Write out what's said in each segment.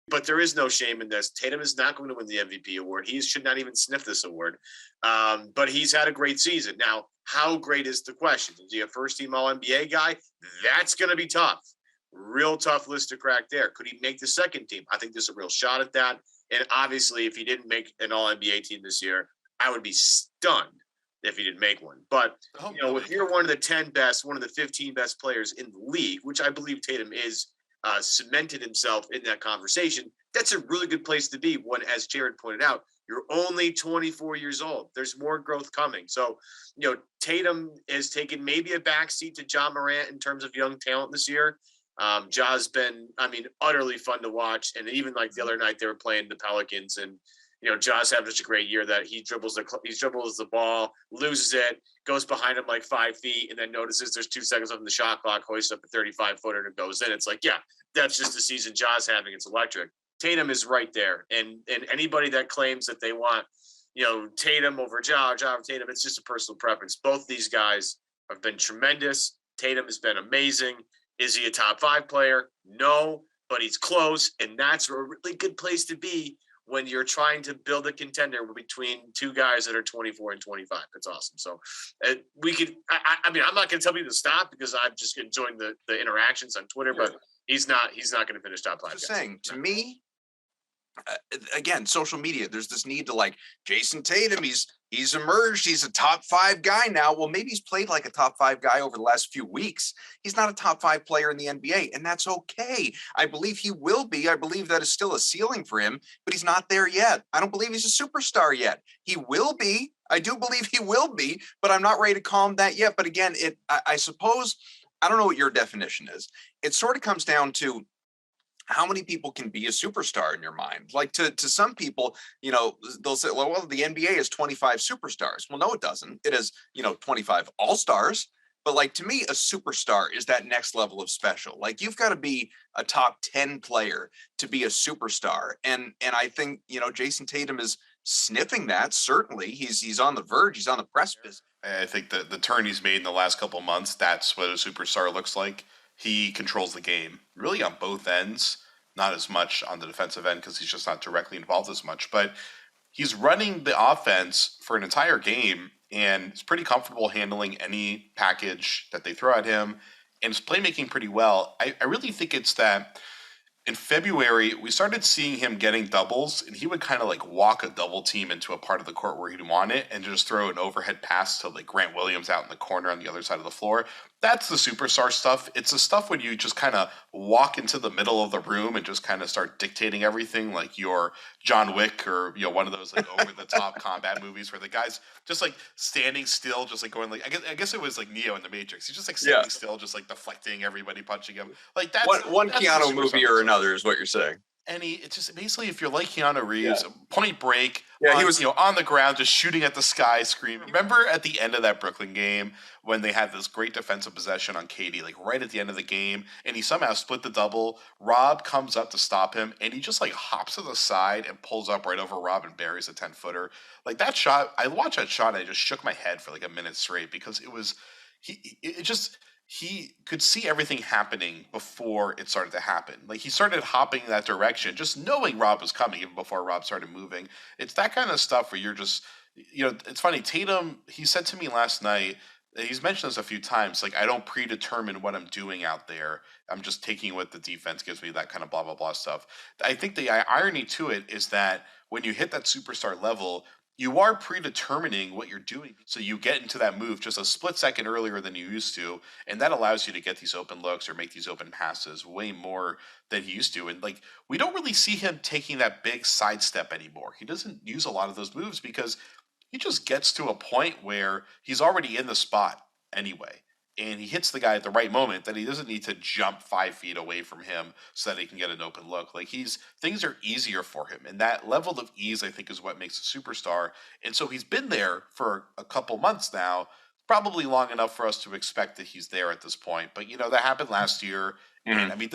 But there is no shame in this. Tatum is not going to win the MVP award. He should not even sniff this award. But he's had a great season. Now, how great is the question? Is he a first-team All-NBA guy? That's going to be tough. Real tough list to crack there. Could he make the second team? I think there's a real shot at that. And obviously, if he didn't make an All-NBA team this year, I would be stunned if he didn't make one. But, if you're one of the 10 best, one of the 15 best players in the league, which I believe Tatum is, cemented himself in that conversation, that's a really good place to be when, as Jared pointed out, you're only 24 years old. There's more growth coming. So, Tatum has taken maybe a backseat to Ja Morant in terms of young talent this year. Ja's been, utterly fun to watch. And even like the other night, they were playing the Pelicans, and Ja's having such a great year that he dribbles the ball, loses it, goes behind him like 5 feet, and then notices there's 2 seconds left in the shot clock, hoists up a 35-footer and goes in. It's like, yeah, that's just the season Ja's having. It's electric. Tatum is right there. And anybody that claims that they want, Tatum over Ja over Tatum, it's just a personal preference. Both these guys have been tremendous. Tatum has been amazing. Is he a top 5 player? No, but he's close. And that's a really good place to be when you're trying to build a contender between 2 guys that are 24 and 25. That's awesome. So we could, I'm not going to tell people to stop because I'm just enjoying the interactions on Twitter, but he's not going to finish top 5. Just saying, to me, again, social media, there's this need to like Jayson Tatum. He's emerged. He's a top 5 guy now. Well, maybe he's played like a top 5 guy over the last few weeks. He's not a top 5 player in the NBA, and that's okay. I believe he will be. I believe that is still a ceiling for him, but he's not there yet. I don't believe he's a superstar yet. He will be. I do believe he will be, but I'm not ready to call him that yet. But again, I suppose, I don't know what your definition is. It sort of comes down to how many people can be a superstar in your mind? Like to some people, they'll say, well, the NBA is 25 superstars. Well, no, it doesn't. It is, 25 all-stars. But like, to me, a superstar is that next level of special. Like, you've got to be a top 10 player to be a superstar. And I think, Jayson Tatum is sniffing that. Certainly he's on the verge. He's on the precipice. I think the turn he's made in the last couple of months, that's what a superstar looks like. He controls the game really on both ends, not as much on the defensive end because he's just not directly involved as much, but he's running the offense for an entire game and is pretty comfortable handling any package that they throw at him, and is playmaking pretty well. I really think it's that in February, we started seeing him getting doubles, and he would kind of like walk a double team into a part of the court where he'd want it and just throw an overhead pass to like Grant Williams out in the corner on the other side of the floor. That's the superstar stuff. It's the stuff when you just kind of walk into the middle of the room and just kind of start dictating everything, like you're John Wick or one of those like over the top combat movies where the guy's just like standing still, just like going like I guess it was like Neo in the Matrix. He's just like standing still, just like deflecting everybody, punching him. Like that's one Keanu movie or another is what you're saying. And it's just basically, if you're like Keanu Reeves, Point Break, he was on the ground, just shooting at the sky, screaming. Remember at the end of that Brooklyn game when they had this great defensive possession on KD, like right at the end of the game, and he somehow split the double. Rob comes up to stop him, and he just like hops to the side and pulls up right over Rob and buries a 10-footer. Like that shot, I watched that shot and I just shook my head for like a minute straight because it was he could see everything happening before it started to happen. Like he started hopping in that direction, just knowing Rob was coming even before Rob started moving. It's that kind of stuff where you're just, it's funny. Tatum, he said to me last night, he's mentioned this a few times, like I don't predetermine what I'm doing out there. I'm just taking what the defense gives me, that kind of blah, blah, blah stuff. I think the irony to it is that when you hit that superstar level, you are predetermining what you're doing. So you get into that move just a split second earlier than you used to, and that allows you to get these open looks or make these open passes way more than he used to. And like, we don't really see him taking that big sidestep anymore. He doesn't use a lot of those moves because he just gets to a point where he's already in the spot anyway. And he hits the guy at the right moment that he doesn't need to jump 5 feet away from him so that he can get an open look. Like things are easier for him. And that level of ease, I think, is what makes a superstar. And so he's been there for a couple months now, probably long enough for us to expect that he's there at this point. But, that happened last year. And I mean,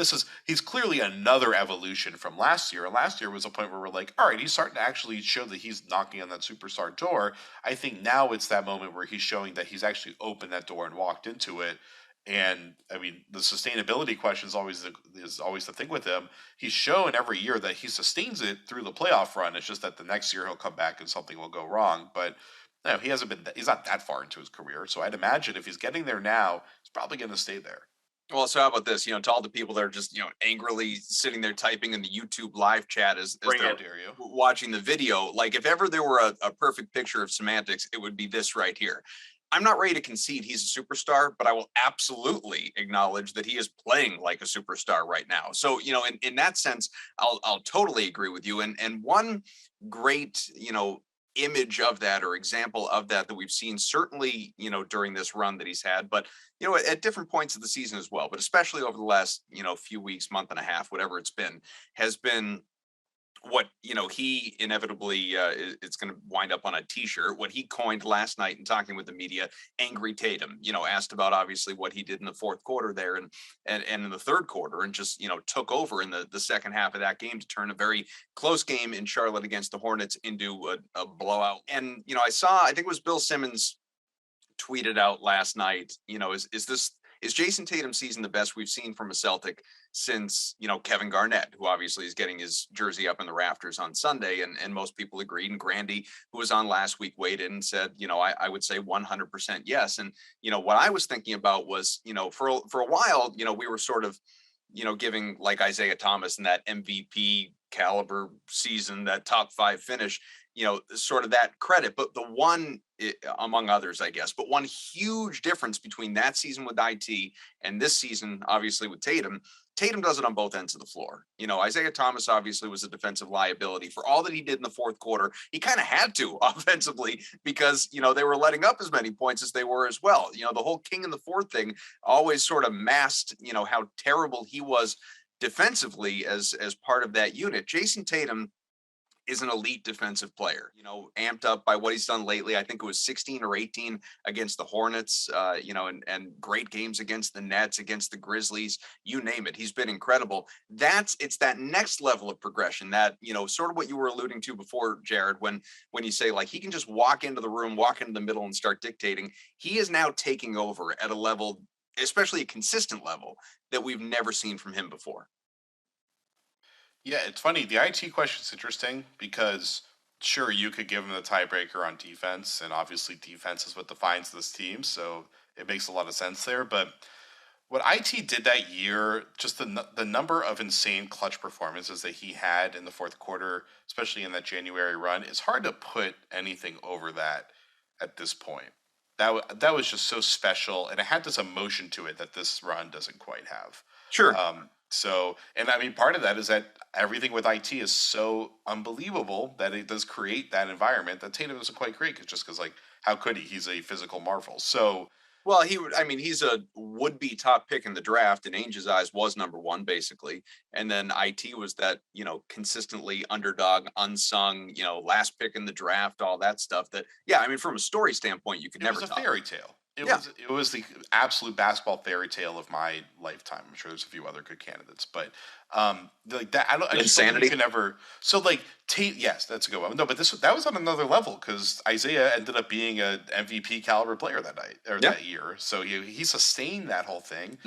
he's clearly another evolution from last year. And last year was a point where we're like, all right, he's starting to actually show that he's knocking on that superstar door. I think now it's that moment where he's showing that he's actually opened that door and walked into it. And I mean, the sustainability question is always the thing with him. He's shown every year that he sustains it through the playoff run. It's just that the next year he'll come back and something will go wrong. But no, he's not that far into his career. So I'd imagine if he's getting there now, he's probably going to stay there. Well, so how about this? To all the people that are just, angrily sitting there typing in the YouTube live chat as How they're dare you? watching the video, like if ever there were a perfect picture of semantics, it would be this right here. I'm not ready to concede he's a superstar, but I will absolutely acknowledge that he is playing like a superstar right now. So, in that sense, I'll totally agree with you. And one great, image of that or example of that we've seen certainly, during this run that he's had, but at different points of the season as well, but especially over the last, few weeks, month and a half, whatever it's been, has been what he inevitably it's going to wind up on a t-shirt, what he coined last night in talking with the media, angry Tatum. Asked about obviously what he did in the fourth quarter there and in the third quarter, and just took over in the second half of that game to turn a very close game in Charlotte against the Hornets into a blowout. And I think it was Bill Simmons tweeted out last night, is Jayson Tatum's season the best we've seen from a Celtic since, Kevin Garnett, who obviously is getting his jersey up in the rafters on Sunday, and most people agreed. And Grandy, who was on last week, weighed in and said, I would say 100% yes. And, what I was thinking about was, for a while, we were sort of, giving like Isaiah Thomas in that MVP caliber season, that top 5 finish, sort of that credit. But the one, among others, I guess, but one huge difference between that season with IT and this season, obviously with Tatum does it on both ends of the floor. Isaiah Thomas obviously was a defensive liability for all that he did in the fourth quarter. He kind of had to offensively because, they were letting up as many points as they were as well. The whole king in the fourth thing always sort of masked, how terrible he was defensively as part of that unit. Jayson Tatum is an elite defensive player, amped up by what he's done lately. I think it was 16 or 18 against the Hornets, and great games against the Nets, against the Grizzlies, you name it. He's been incredible. It's that next level of progression that, sort of what you were alluding to before, Jared, when you say like he can just walk into the room, walk into the middle and start dictating. He is now taking over at a level, especially a consistent level, that we've never seen from him before. Yeah, it's funny. The IT question is interesting because sure, you could give him the tiebreaker on defense, and obviously defense is what defines this team, so it makes a lot of sense there. But what IT did that year, just the number of insane clutch performances that he had in the fourth quarter, especially in that January run, it's hard to put anything over that at this point. That was just so special, and it had this emotion to it that this run doesn't quite have. Sure. So, and I mean, part of that is that everything with IT is so unbelievable that it does create that environment that Tatum doesn't quite create. Just because, like, how could he? He's a physical marvel. So, well, he's a would-be top pick in the draft. In Ainge's eyes, was number one, basically. And then IT was that, consistently underdog, unsung, last pick in the draft, all that stuff that, yeah, I mean, from a story standpoint, you could never was a top. fairy tale. Yeah. It was the absolute basketball fairy tale of my lifetime. I'm sure there's a few other good candidates, but like that, I just don't think you can ever. So like Tate, yes, that's a good one. No, but that was on another level because Isaiah ended up being a MVP caliber player that night or that year. So he sustained that whole thing,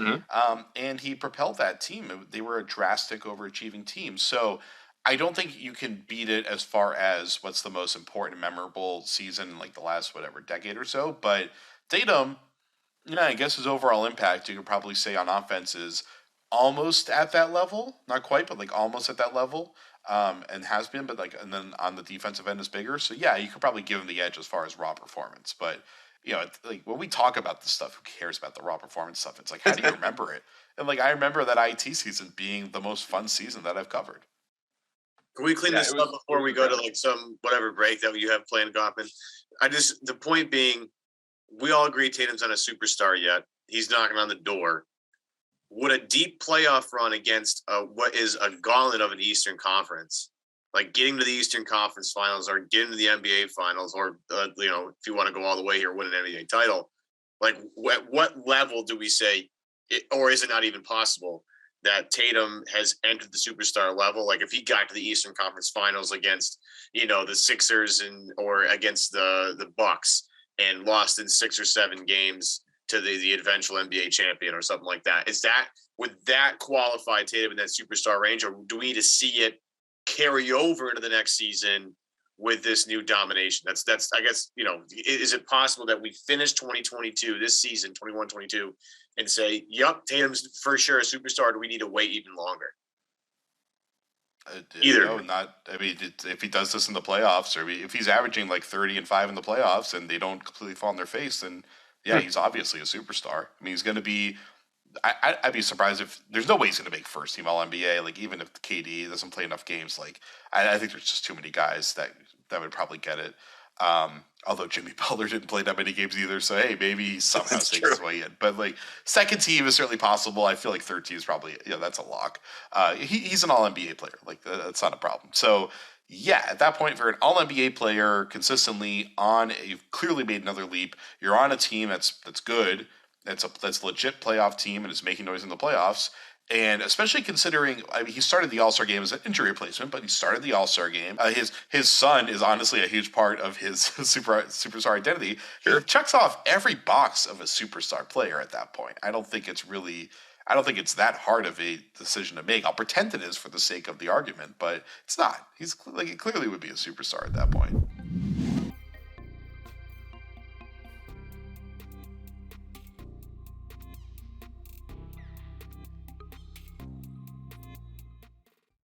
and he propelled that team. They were a drastic overachieving team. So I don't think you can beat it as far as what's the most important, memorable season in like the last decade or so, but Tatum, I guess his overall impact, you could probably say on offense is almost at that level. Not quite, but like almost at that level. And has been, but and then on the defensive end is bigger. So yeah, you could probably give him the edge as far as raw performance. But, like when we talk about this stuff, who cares about the raw performance stuff? It's like, how do you remember it? And like, I remember that IT season being the most fun season that I've covered. Can we clean this up before we go to like some whatever break that you have planned, Goffman? The point being, we all agree Tatum's not a superstar yet. He's knocking on the door. Would a deep playoff run against what is a gauntlet of an Eastern Conference, like getting to the Eastern Conference Finals or getting to the NBA Finals, or if you want to go all the way here, win an NBA title, like what level do we say, or is it not even possible that Tatum has entered the superstar level? Like if he got to the Eastern Conference Finals against the Sixers or against the Bucks, and lost in 6 or 7 games, to the eventual NBA champion or something like that. Would that qualify Tatum in that superstar range, or do we need to see it carry over into the next season with this new domination? That's I guess, is it possible that we finish 2022 this season 21-22 and say, yep, Tatum's for sure a superstar? Do we need to wait even longer? Either. If he does this in the playoffs, or if he's averaging like 30 and 5 in the playoffs and they don't completely fall on their face, then yeah, he's obviously a superstar. I mean, he's going to be. I'd be surprised if there's no way he's going to make first team All NBA. Like, even if KD doesn't play enough games, like I think there's just too many guys that would probably get it. Although Jimmy Butler didn't play that many games either, so hey, maybe he somehow sneaks his way in. But like, second team is certainly possible. I feel like third team is probably that's a lock. He's an All NBA player. Like, that's not a problem. So yeah, at that point, for an All NBA player consistently you've clearly made another leap. You're on a team that's good. That's a legit playoff team and is making noise in the playoffs. And especially considering, he started the All-Star game as an injury replacement, but he started the All-Star game. His son is honestly a huge part of his superstar identity. He checks off every box of a superstar player at that point. I don't think it's that hard of a decision to make. I'll pretend it is for the sake of the argument, but it's not. He clearly would be a superstar at that point.